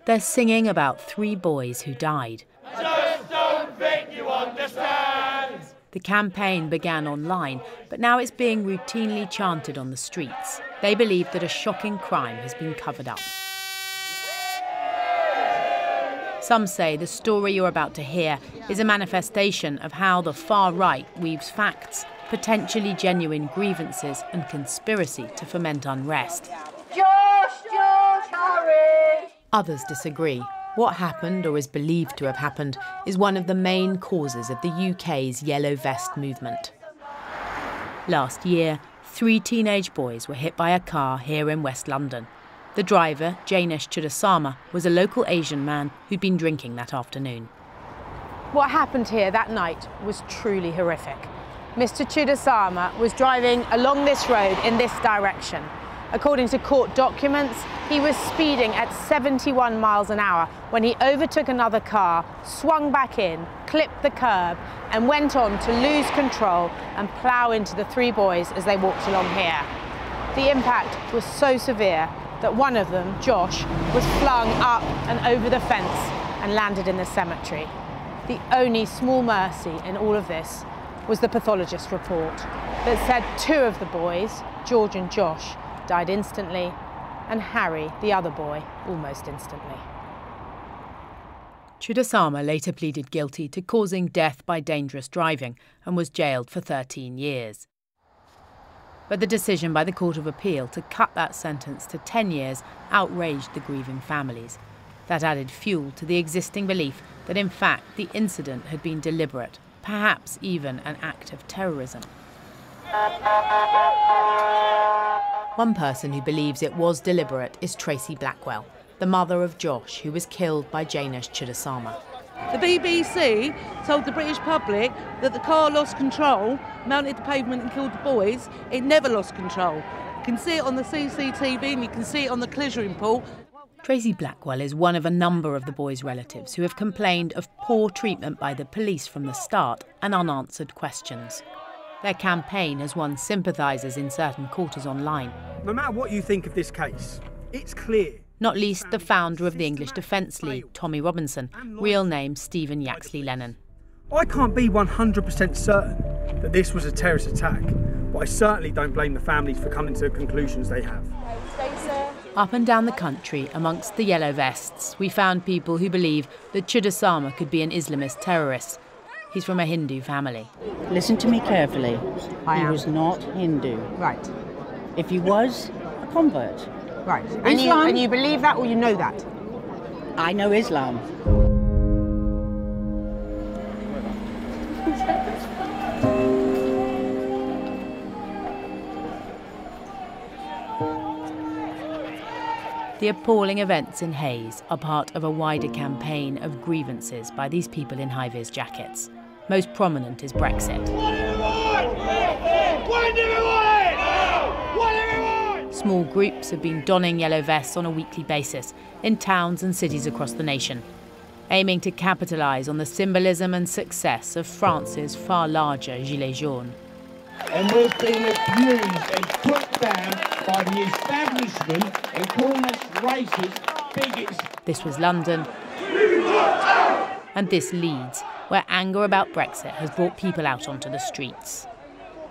They're singing about 3 boys who died. I just don't think you understand. The campaign began online, but now it's being routinely chanted on the streets. They believe that a shocking crime has been covered up. Some say the story you're about to hear is a manifestation of how the far right weaves facts, potentially genuine grievances and conspiracy to foment unrest. Josh, hurry! Others disagree. What happened, or is believed to have happened, is one of the main causes of the UK's Yellow Vest movement. Last year, 3 teenage boys were hit by a car here in West London. The driver, Janesh Chudasama, was a local Asian man who'd been drinking that afternoon. What happened here that night was truly horrific. Mr. Chudasama was driving along this road in this direction. According to court documents, he was speeding at 71 miles an hour when he overtook another car, swung back in, clipped the curb and went on to lose control and plough into the 3 boys as they walked along here. The impact was so severe that one of them, Josh, was flung up and over the fence and landed in the cemetery. The only small mercy in all of this was the pathologist report that said 2 of the boys, George and Josh, died instantly, and Harry, the other boy, almost instantly. Chudasama later pleaded guilty to causing death by dangerous driving and was jailed for 13 years. But the decision by the Court of Appeal to cut that sentence to 10 years outraged the grieving families. That added fuel to the existing belief that, in fact, the incident had been deliberate, perhaps even an act of terrorism. One person who believes it was deliberate is Tracy Blackwell, the mother of Josh, who was killed by Janesh Chudasama. The BBC told the British public that the car lost control, mounted the pavement and killed the boys. It never lost control. You can see it on the CCTV and you can see it on the collision report. Tracy Blackwell is one of a number of the boys' relatives who have complained of poor treatment by the police from the start and unanswered questions. Their campaign has won sympathisers in certain quarters online. No matter what you think of this case, it's clear. Not least the founder of the English Defence League, Tommy Robinson, real name Stephen Yaxley Lennon. I can't be 100% certain that this was a terrorist attack, but I certainly don't blame the families for coming to the conclusions they have. Up and down the country, amongst the Yellow Vests, we found people who believe that Chudasama could be an Islamist terrorist. He's from a Hindu family. Listen to me carefully. He was not Hindu. Right. If he was, a convert. Right. And you believe that, or you know that? I know Islam. The appalling events in Hayes are part of a wider campaign of grievances by these people in high-vis jackets. Most prominent is Brexit. Small groups have been donning yellow vests on a weekly basis in towns and cities across the nation, aiming to capitalise on the symbolism and success of France's far larger Gilets jaunes. And we've been abused and put down by the establishment and calling us racist, bigots. This was London, and this Leeds, where anger about Brexit has brought people out onto the streets.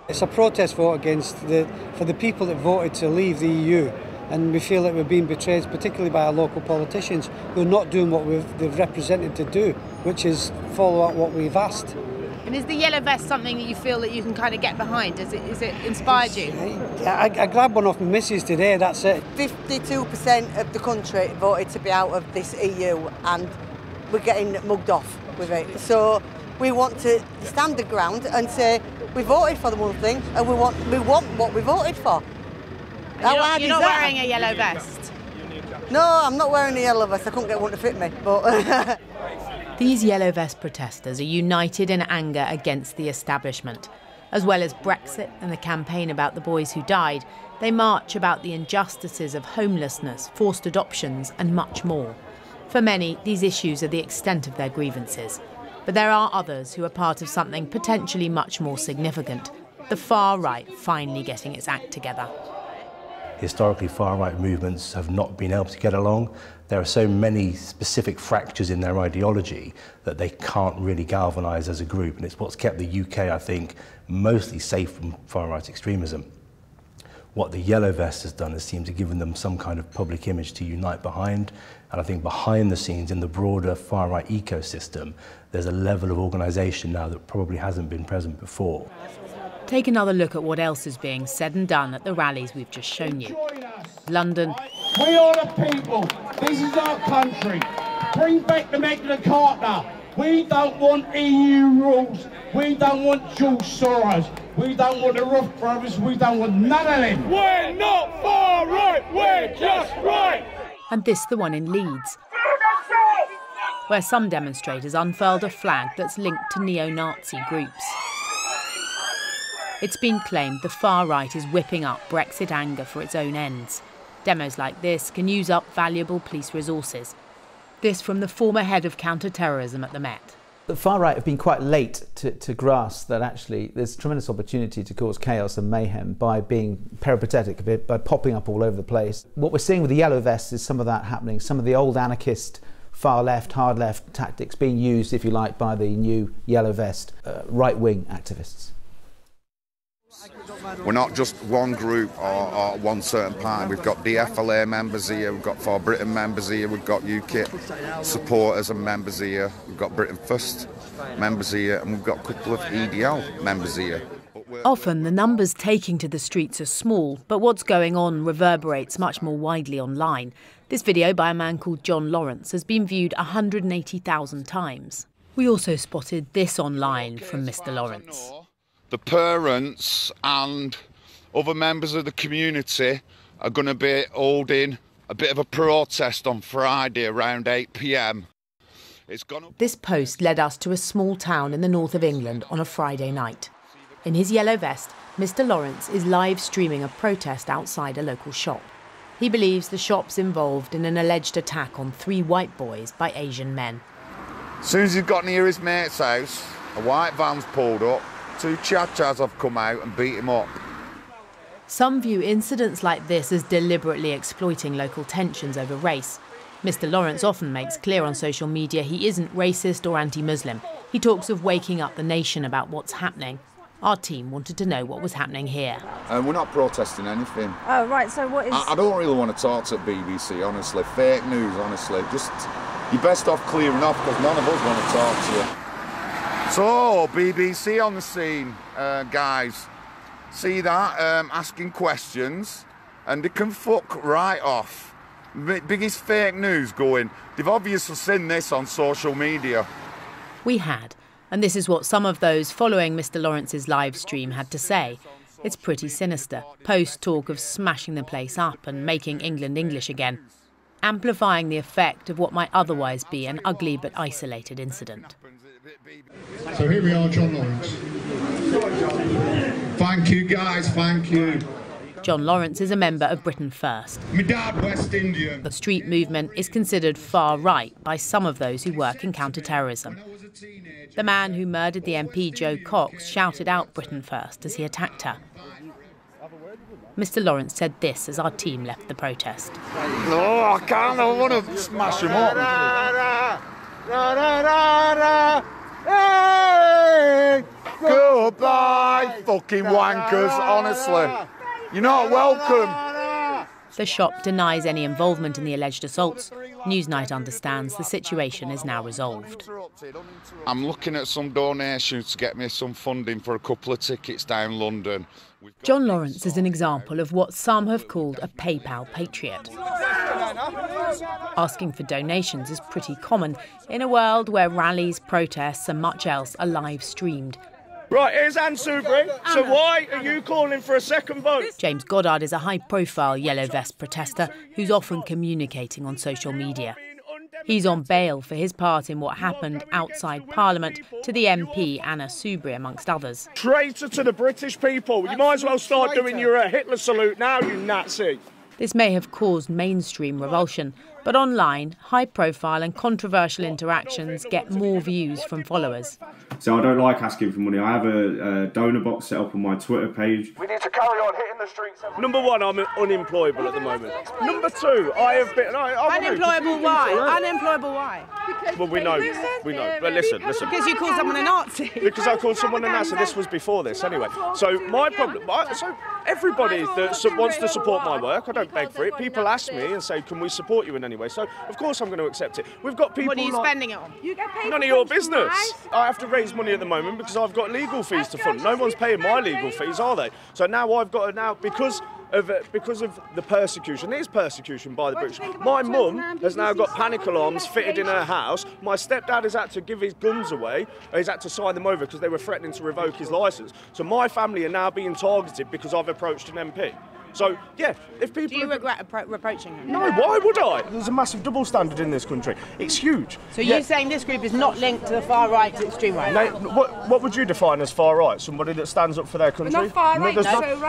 It's a protest vote for the people that voted to leave the EU, and we feel that we're being betrayed, particularly by our local politicians who are not doing what they've represented to do, which is follow up what we've asked. And is the yellow vest something that you feel that you can kind of get behind? Is it inspired you? I grabbed one off my missus today, that's it. 52% of the country voted to be out of this EU, and we're getting mugged off with it. So we want to stand the ground and say we voted for the one thing, and we want what we voted for. You're not wearing a yellow vest? No, I'm not wearing a yellow vest. I couldn't get one to fit me. But these yellow vest protesters are united in anger against the establishment. As well as Brexit and the campaign about the boys who died, they march about the injustices of homelessness, forced adoptions and much more. For many, these issues are the extent of their grievances. But there are others who are part of something potentially much more significant, the far right finally getting its act together. historically far-right movements have not been able to get along. There are so many specific fractures in their ideology that they can't really galvanise as a group, and it's what's kept the UK, I think, mostly safe from far-right extremism. What the Yellow Vest has done is seem to give them some kind of public image to unite behind, and I think behind the scenes in the broader far-right ecosystem, there's a level of organisation now that probably hasn't been present before. Take another look at what else is being said and done at the rallies we've just shown you. London. We are the people. This is our country. Bring back the Magna Carta. We don't want EU rules. We don't want George Soros. We don't want the Roth brothers. We don't want none of them. We're not far right. We're just right. And this the one in Leeds, where some demonstrators unfurled a flag that's linked to neo-Nazi groups. It's been claimed the far right is whipping up Brexit anger for its own ends. Demos like this can use up valuable police resources. This from the former head of counter-terrorism at the Met. The far right have been quite late to grasp that actually there's tremendous opportunity to cause chaos and mayhem by being peripatetic a bit, by popping up all over the place. What we're seeing with the Yellow Vests is some of that happening, some of the old anarchist, far left, hard left tactics being used, if you like, by the new Yellow Vest right-wing activists. We're not just one group or one certain party. We've got DFLA members here, we've got For Britain members here, we've got UKIP supporters and members here, we've got Britain First members here, and we've got a couple of EDL members here. Often the numbers taking to the streets are small, but what's going on reverberates much more widely online. This video by a man called John Lawrence has been viewed 180,000 times. We also spotted this online from Mr. Lawrence. The parents and other members of the community are going to be holding a bit of a protest on Friday around 8 p.m. This post led us to a small town in the north of England on a Friday night. In his yellow vest, Mr. Lawrence is live streaming a protest outside a local shop. He believes the shop's involved in an alleged attack on 3 white boys by Asian men. As soon as he's got near his mate's house, a white van's pulled up. 2 chachas have come out and beat him up. Some view incidents like this as deliberately exploiting local tensions over race. Mr. Lawrence often makes clear on social media he isn't racist or anti-Muslim. He talks of waking up the nation about what's happening. Our team wanted to know what was happening here. We're not protesting anything. Oh, right, so what is... I don't really want to talk to BBC, honestly. Fake news, honestly. Just, you're best off clearing off because none of us want to talk to you. So, BBC on the scene, guys. See that? Asking questions, and they can fuck right off. Biggest fake news going. They've obviously seen this on social media. We had, and this is what some of those following Mr. Lawrence's live stream had to say. It's pretty sinister. Post talk of smashing the place up and making England English again, amplifying the effect of what might otherwise be an ugly but isolated incident. So here we are, John Lawrence. Thank you, guys, thank you. John Lawrence is a member of Britain First. My dad, West Indian. The street movement is considered far right by some of those who work in counter-terrorism. The man who murdered the MP Jo Cox shouted out Britain First as he attacked her. Mr. Lawrence said this as our team left the protest. No, I can't. I want to smash him up. Hey! Goodbye, fucking wankers, honestly. You're not welcome. The shop denies any involvement in the alleged assaults. Newsnight understands the situation is now resolved. I'm looking at some donations to get me some funding for a couple of tickets down London. John Lawrence is an example of what some have called a PayPal patriot. Asking for donations is pretty common in a world where rallies, protests and much else are live streamed. Right, here's Anne Soubry. So why are you calling for a second vote? James Goddard is a high-profile Yellow Vest protester who's often communicating on social media. He's on bail for his part in what happened outside Parliament to the MP Anna Soubry, amongst others. Traitor to the British people. You might as well start doing your Hitler salute now, you Nazi. This may have caused mainstream revulsion, But online, high-profile and controversial interactions get more views from followers. So I don't like asking for money. I have a donor box set up on my Twitter page. We need to carry on hitting the streets. Number one, I'm unemployable at the moment. Number two, I have been... Unemployable why? Unemployable why? Well, we know. But listen. Because you called someone a Nazi. Because I called someone a Nazi. This was before this, anyway. So my problem... So everybody that wants to support my work, I don't beg for it. People ask me and say, can we support you in any way? So, of course, I'm going to accept it. We've got people... What are you spending it on? You get paid. None of your business. I have to raise money at the moment because I've got legal fees to fund. No one's paying my legal fees, are they? So now I've got to because of the persecution. It is persecution by the British. My mum has now got panic alarms fitted in her house. My stepdad has had to give his guns away. He's had to sign them over because they were threatening to revoke his licence. So my family are now being targeted because I've approached an MP. So, yeah, if people... Do you regret approaching him? No, why would I? There's a massive double standard in this country. It's huge. So you're saying this group is not linked to the far right to extreme right? No, what would you define as far right? Somebody that stands up for their country? Not far right,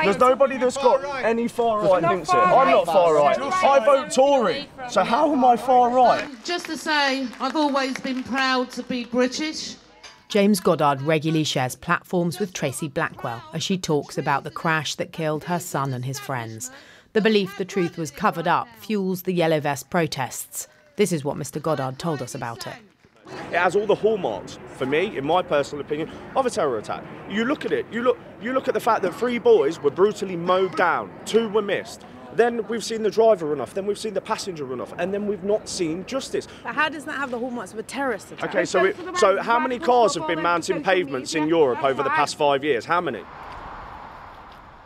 there's nobody that's got any far right links here. I'm not far right. I vote Tory. So how am I far right? Just to say, I've always been proud to be British. James Goddard regularly shares platforms with Tracy Blackwell as she talks about the crash that killed her son and his friends. The belief the truth was covered up fuels the Yellow Vest protests. This is what Mr. Goddard told us about it. It has all the hallmarks, for me, in my personal opinion, of a terror attack. You look at it, you look at the fact that 3 boys were brutally mowed down, 2 were missed. Then we've seen the driver run off, then we've seen the passenger run off, and then we've not seen justice. But how does that have the hallmarks of a terrorist attack? OK, so how many cars have been mounting pavements in Europe over the past 5 years? How many?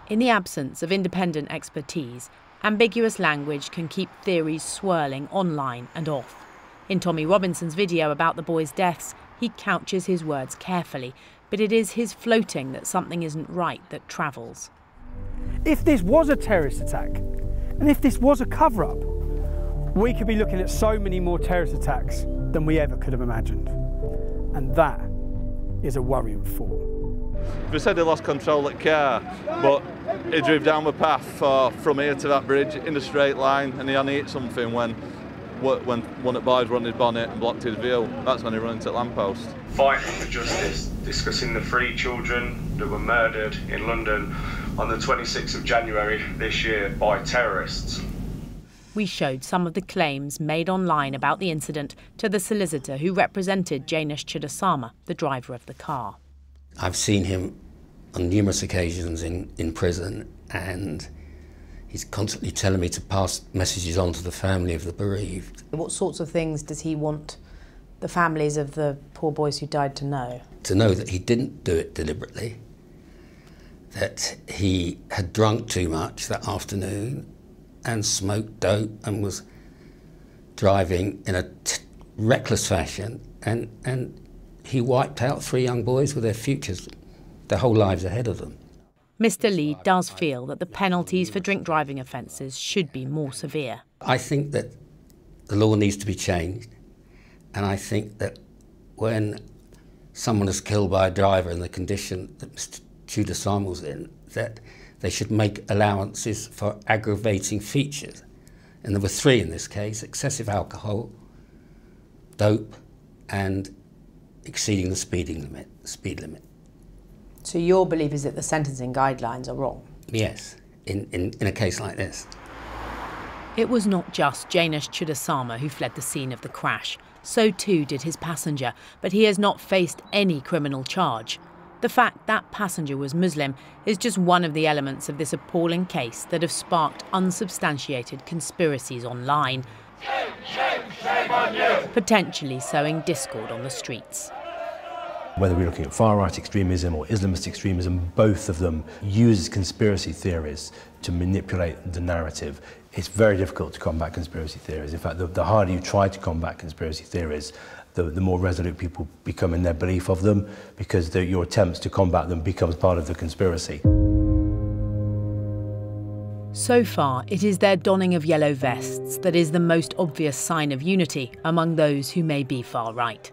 In the absence of independent expertise, ambiguous language can keep theories swirling online and off. In Tommy Robinson's video about the boys' deaths, he couches his words carefully, but it is his floating that something isn't right that travels. If this was a terrorist attack, and if this was a cover-up, we could be looking at so many more terrorist attacks than we ever could have imagined. And that is a worrying thought. They said they lost control of the car, but he drove down the path from here to that bridge in a straight line, and he only hit something when one of the boys run his bonnet and blocked his view. That's when he ran into the lamppost. Fighting for justice, discussing the 3 children that were murdered in London on the 26th of January this year by terrorists. We showed some of the claims made online about the incident to the solicitor who represented Janesh Chudasama, the driver of the car. I've seen him on numerous occasions in prison, and he's constantly telling me to pass messages on to the family of the bereaved. What sorts of things does he want the families of the poor boys who died to know? To know that he didn't do it deliberately, that he had drunk too much that afternoon and smoked dope and was driving in a reckless fashion, and he wiped out 3 young boys with their futures, their whole lives ahead of them. Mr. Lee does feel that the penalties for drink driving offences should be more severe. I think that the law needs to be changed, and I think that when someone is killed by a driver in the condition that Mr. Chudasama was in, that they should make allowances for aggravating features. And there were 3 in this case: excessive alcohol, dope, and exceeding the speed limit. So your belief is that the sentencing guidelines are wrong? Yes, in a case like this. It was not just Janesh Chudasama who fled the scene of the crash. So too did his passenger, but he has not faced any criminal charge. The fact that passenger was Muslim is just one of the elements of this appalling case that have sparked unsubstantiated conspiracies online, shame on you, potentially sowing discord on the streets. Whether we're looking at far-right extremism or Islamist extremism, both of them use conspiracy theories to manipulate the narrative. It's very difficult to combat conspiracy theories. In fact, the harder you try to combat conspiracy theories, the more resolute people become in their belief of them, because your attempts to combat them becomes part of the conspiracy. So far, it is their donning of yellow vests that is the most obvious sign of unity among those who may be far right.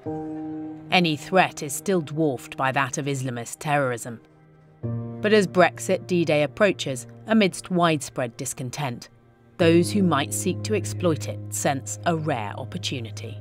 Any threat is still dwarfed by that of Islamist terrorism. But as Brexit D-Day approaches, amidst widespread discontent, those who might seek to exploit it sense a rare opportunity.